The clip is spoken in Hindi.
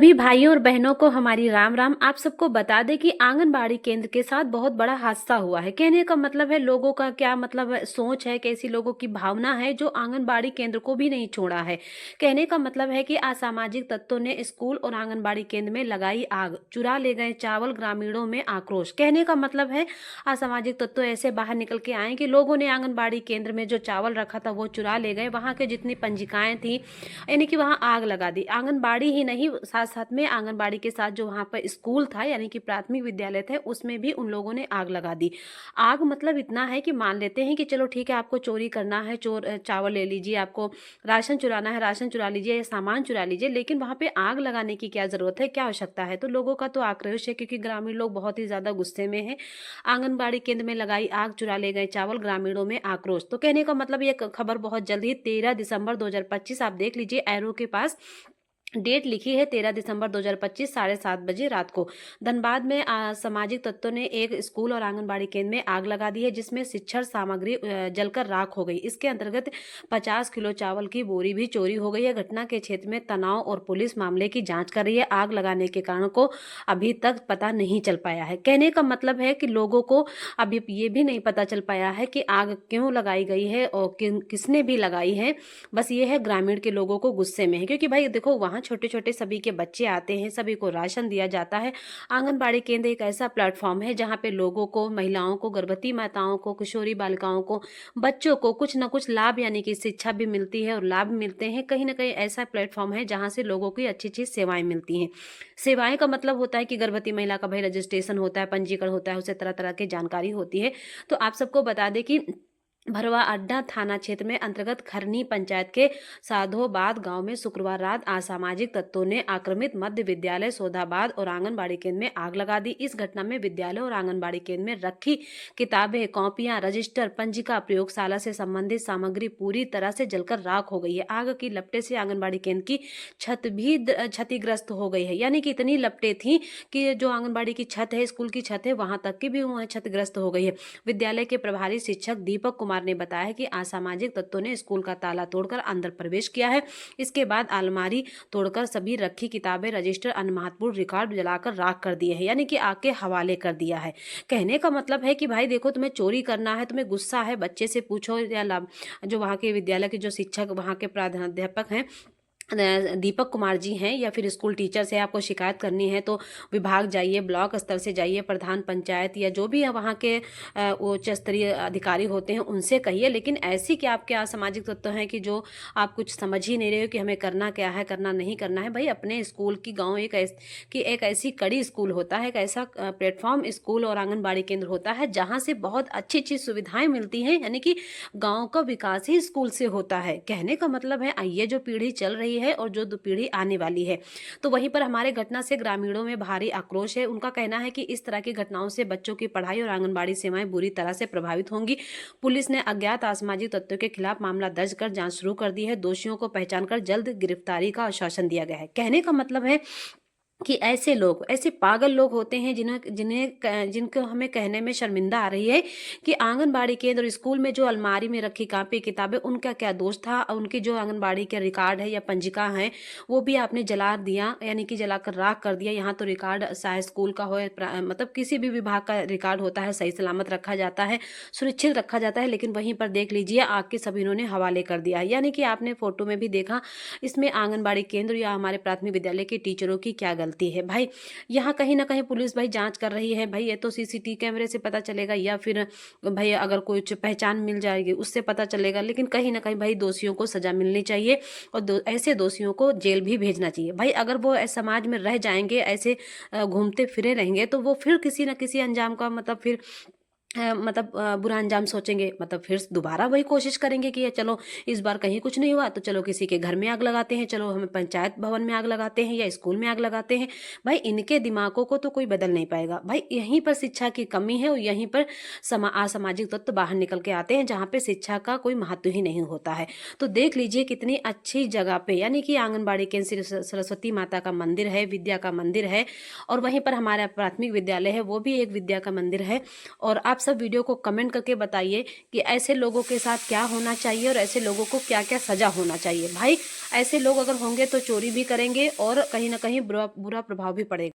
भी भाइयों और बहनों को हमारी राम राम। आप सबको बता दें कि आंगनबाड़ी केंद्र के साथ बहुत बड़ा हादसा हुआ है। कहने का मतलब है, लोगों का क्या मतलब है, सोच है, कैसी लोगों की भावना है जो आंगनबाड़ी केंद्र को भी नहीं छोड़ा है। कहने का मतलब है कि असामाजिक तत्वों ने स्कूल और आंगनबाड़ी केंद्र में लगाई आग, चुरा ले गए चावल, ग्रामीणों में आक्रोश। कहने का मतलब है असामाजिक तत्व ऐसे बाहर निकल के आए कि लोगों ने आंगनबाड़ी केंद्र में जो चावल रखा था वो चुरा ले गए, वहां के जितनी पंजिकाएं थी यानी कि वहां आग लगा दी। आंगनबाड़ी ही नहीं, साथ साथ में आंगनबाड़ी के साथ जो वहां पर स्कूल था यानी कि प्राथमिक विद्यालय थे उसमें भी उन लोगों ने आग लगा दी। आग मतलब इतना है कि मान लेते हैं कि चलो ठीक है, आपको चोरी करना है, चोर चावल ले लीजिए, आपको राशन चुराना है राशन चुरा लीजिए या सामान चुरा लीजिए, लेकिन वहां पे आग लगाने की क्या जरूरत है, क्या आवश्यकता है। तो लोगों का तो आक्रोश है क्योंकि ग्रामीण लोग बहुत ही ज्यादा गुस्से में हैं। आंगनबाड़ी केंद्र में लगाई आग, चुरा ले गए चावल, ग्रामीणों में आक्रोश। तो कहने का मतलब ये खबर बहुत जल्द ही 13 दिसंबर 2025, आप देख लीजिए एरो के पास डेट लिखी है 13 दिसंबर 2025 7:30 बजे रात को धनबाद में सामाजिक तत्वों ने एक स्कूल और आंगनबाड़ी केंद्र में आग लगा दी है, जिसमें शिक्षण सामग्री जलकर राख हो गई। इसके अंतर्गत 50 किलो चावल की बोरी भी चोरी हो गई है। घटना के क्षेत्र में तनाव और पुलिस मामले की जांच कर रही है। आग लगाने के कारण को अभी तक पता नहीं चल पाया है। कहने का मतलब है कि लोगों को अभी ये भी नहीं पता चल पाया है कि आग क्यों लगाई गई है और किसने भी लगाई है। बस ये है, ग्रामीण के लोगों को गुस्से में है क्योंकि भाई देखो, वहाँ छोटे छोटे सभी के बच्चे आते हैं, सभी को राशन दिया जाता है। आंगनबाड़ी केंद्र एक ऐसा प्लेटफॉर्म है जहाँ पे लोगों को, महिलाओं को, गर्भवती माताओं को, किशोरी बालिकाओं को, बच्चों को कुछ ना कुछ लाभ यानी कि शिक्षा भी मिलती है और लाभ मिलते हैं। कहीं ना कहीं ऐसा प्लेटफॉर्म है जहाँ से लोगों की अच्छी अच्छी सेवाएं मिलती हैं। सेवाएं का मतलब होता है कि गर्भवती महिला का भाई रजिस्ट्रेशन होता है, पंजीकरण होता है, उसे तरह तरह की जानकारी होती है। तो आप सबको बता दें कि भरवा अड्डा थाना क्षेत्र में अंतर्गत खरनी पंचायत के साधोबाद गांव में शुक्रवार रात असामाजिक तत्वों ने आक्रमित मध्य विद्यालय सौदाबाद और आंगनबाड़ी केंद्र में आग लगा दी। इस घटना में विद्यालय और आंगनबाड़ी केंद्र में रखी किताबें, कॉपियां, रजिस्टर, पंजिका, प्रयोगशाला से संबंधित सामग्री पूरी तरह से जलकर राख हो गई है। आग की लपटे से आंगनबाड़ी केंद्र की छत भी क्षतिग्रस्त हो गई है। यानी कि इतनी लपटें थी कि जो आंगनबाड़ी की छत है, स्कूल की छत है, वहां तक की भी क्षतिग्रस्त हो गई है। विद्यालय के प्रभारी शिक्षक दीपक कुमार ने बताया कि असामाजिक तत्वों ने स्कूल का ताला तोड़कर अंदर प्रवेश किया है। इसके बाद अलमारी तोड़कर सभी रखी किताबें, रजिस्टर, अन्य महत्वपूर्ण रिकॉर्ड जलाकर राख कर दिए हैं, यानी कि आग के हवाले कर दिया है। कहने का मतलब है कि भाई देखो, तुम्हें चोरी करना है, तुम्हें गुस्सा है, बच्चे से पूछो या जो वहाँ के विद्यालय के जो शिक्षक, वहाँ के प्रधानाध्यापक हैं, दीपक कुमार जी हैं, या फिर स्कूल टीचर से आपको शिकायत करनी है तो विभाग जाइए, ब्लॉक स्तर से जाइए, प्रधान पंचायत या जो भी है वहाँ के उच्च स्तरीय अधिकारी होते हैं उनसे कहिए। लेकिन ऐसी क्या आपके असामाजिक तत्व हैं कि जो आप कुछ समझ ही नहीं रहे हो कि हमें करना क्या है, करना नहीं करना है। भाई अपने स्कूल की गाँव एक ऐसी कड़ी स्कूल होता है, एक ऐसा प्लेटफॉर्म स्कूल और आंगनबाड़ी केंद्र होता है जहाँ से बहुत अच्छी अच्छी सुविधाएं मिलती हैं, यानी कि गाँव का विकास ही स्कूल से होता है। कहने का मतलब है ये जो पीढ़ी चल रही है और जो पीढ़ी आने वाली है। तो वहीं पर हमारे घटना से ग्रामीणों में भारी आक्रोश है। उनका कहना है कि इस तरह की घटनाओं से बच्चों की पढ़ाई और आंगनबाड़ी सेवाएं बुरी तरह से प्रभावित होंगी। पुलिस ने अज्ञात असामाजिक तत्वों के खिलाफ मामला दर्ज कर जांच शुरू कर दी है। दोषियों को पहचानकर जल्द गिरफ्तारी का आश्वासन दिया गया है। कहने का मतलब है कि ऐसे लोग, ऐसे पागल लोग होते हैं जिनको हमें कहने में शर्मिंदा आ रही है कि आंगनबाड़ी केंद्र और स्कूल में जो अलमारी में रखी कापी किताबें, उनका क्या दोष था। उनकी जो आंगनबाड़ी के रिकॉर्ड है या पंजिका है वो भी आपने जला दिया, यानी कि जलाकर राख कर दिया। यहाँ तो रिकॉर्ड चाहे स्कूल का हो मतलब किसी भी विभाग का रिकॉर्ड होता है, सही सलामत रखा जाता है, सुरक्षित रखा जाता है, लेकिन वहीं पर देख लीजिए आग के सभी इन्होंने हवाले कर दिया। यानी कि आपने फोटो में भी देखा, इसमें आंगनबाड़ी केंद्र या हमारे प्राथमिक विद्यालय के टीचरों की क्या गलती है। भाई यहाँ कहीं ना कहीं पुलिस भाई जांच कर रही है। भाई ये तो सीसीटीवी कैमरे से पता चलेगा या फिर भाई अगर कुछ पहचान मिल जाएगी उससे पता चलेगा, लेकिन कहीं ना कहीं भाई दोषियों को सजा मिलनी चाहिए और ऐसे दोषियों को जेल भी भेजना चाहिए। भाई अगर वो समाज में रह जाएंगे, ऐसे घूमते फिरे रहेंगे, तो वो फिर किसी ना किसी अंजाम का मतलब फिर बुरा अंजाम सोचेंगे, मतलब फिर दोबारा वही कोशिश करेंगे कि ये चलो इस बार कहीं कुछ नहीं हुआ तो चलो किसी के घर में आग लगाते हैं, चलो हमें पंचायत भवन में आग लगाते हैं या स्कूल में आग लगाते हैं। भाई इनके दिमागों को तो कोई बदल नहीं पाएगा। भाई यहीं पर शिक्षा की कमी है और यहीं पर असामाजिक तत्व बाहर निकल के आते हैं जहाँ पे शिक्षा का कोई महत्व ही नहीं होता है। तो देख लीजिए कितनी अच्छी जगह पे, यानी कि आंगनबाड़ी केंद्र श्री सरस्वती माता का मंदिर है, विद्या का मंदिर है, और वहीं पर हमारा प्राथमिक विद्यालय है वो भी एक विद्या का मंदिर है। और आप सब वीडियो को कमेंट करके बताइए कि ऐसे लोगों के साथ क्या होना चाहिए और ऐसे लोगों को क्या क्या सजा होना चाहिए। भाई ऐसे लोग अगर होंगे तो चोरी भी करेंगे और कहीं ना कहीं बुरा बुरा प्रभाव भी पड़ेगा।